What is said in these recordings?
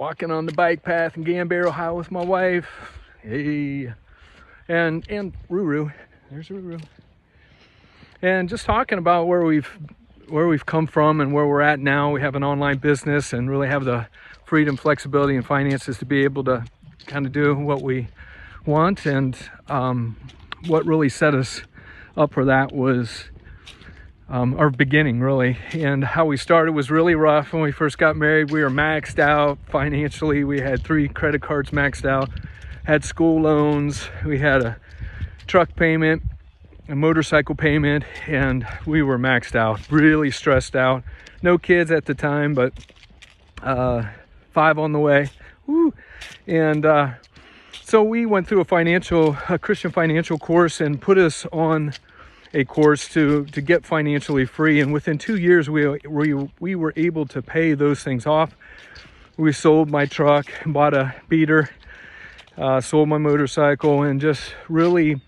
walking on the bike path in Gambier, Ohio with my wife. Hey, and Ruru, there's Ruru. And just talking about where we've come from and where we're at now. We have an online business and really have the freedom, flexibility, and finances to be able to kind of do what we want. And what really set us up for that was our beginning, really. And how we started was really rough. When we first got married, we were maxed out financially. We had 3 credit cards maxed out, had school loans, we had a truck payment, a motorcycle payment, and we were maxed out, really stressed out. No kids at the time, but 5 on the way. Woo. And so we went through a Christian financial course and put us on a course to get financially free. And within 2 years, we were able to pay those things off. We sold my truck, bought a beater, sold my motorcycle, and just really,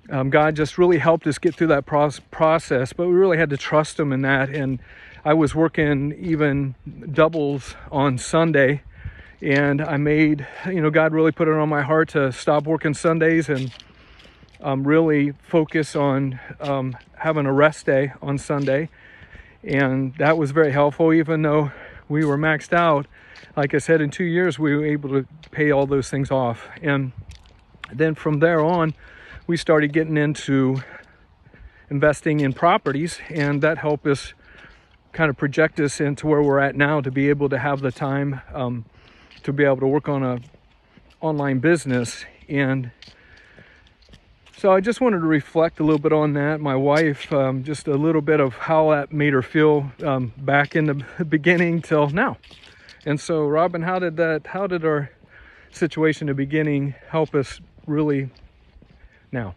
God just really helped us get through that process. But we really had to trust Him in that. And I was working even doubles on Sunday, and I made, God really put it on my heart to stop working Sundays and really focus on having a rest day on Sunday. And that was very helpful. Even though we were maxed out, like I said, in 2 years we were able to pay all those things off. And then from there on, we started getting into investing in properties, and that helped us kind of project us into where we're at now, to be able to have the time to be able to work on a online business. And so I just wanted to reflect a little bit on that. My wife, just a little bit of how that made her feel back in the beginning till now. And so, Robin, how did our situation in the beginning help us really now?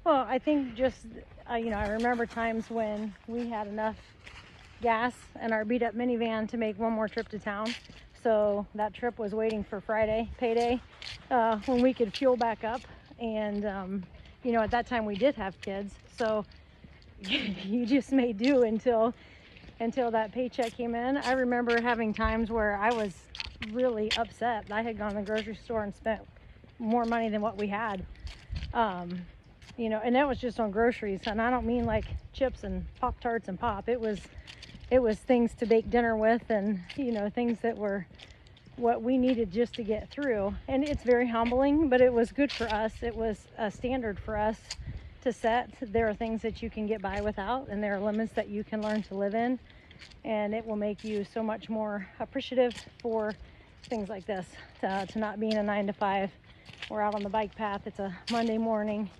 Well, I think just, I remember times when we had enough gas in our beat up minivan to make one more trip to town. So that trip was waiting for Friday, payday, when we could fuel back up. And, at that time we did have kids. So you just made do until that paycheck came in. I remember having times where I was really upset. I had gone to the grocery store and spent more money than what we had. And that was just on groceries. And I don't mean like chips and Pop-Tarts and pop. It was things to bake dinner with, and things that were what we needed just to get through. And it's very humbling, but it was good for us. It was a standard for us to set. There are things that you can get by without, and there are limits that you can learn to live in, and it will make you so much more appreciative for things like this, to not being a 9 to 5. We're out on the bike path. It's a Monday morning.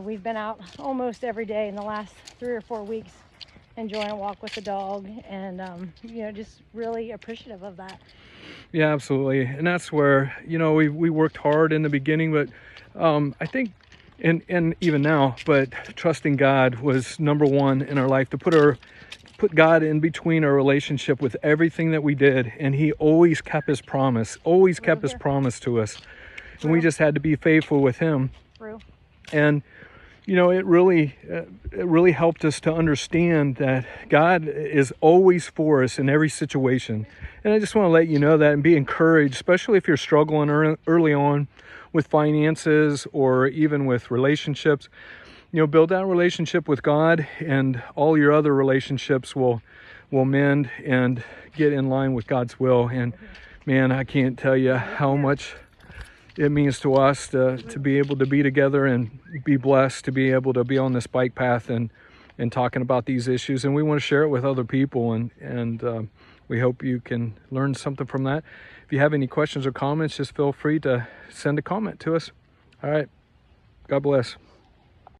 We've been out almost every day in the last 3 or 4 weeks, enjoying a walk with the dog, and just really appreciative of that. Yeah, absolutely. And that's where we worked hard in the beginning, but I think and even now, but trusting God was number one in our life, to put God in between our relationship with everything that we did. And He always kept His promise, to us. And we just had to be faithful with Him. True. And it really helped us to understand that God is always for us in every situation. And I just want to let you know that, and be encouraged, especially if you're struggling early on with finances or even with relationships. Build that relationship with God, and all your other relationships will mend and get in line with God's will. And man, I can't tell you how much it means to us to be able to be together and be blessed to be able to be on this bike path and talking about these issues. And we want to share it with other people, and we hope you can learn something from that. If you have any questions or comments, just feel free to send a comment to us. All right. God bless.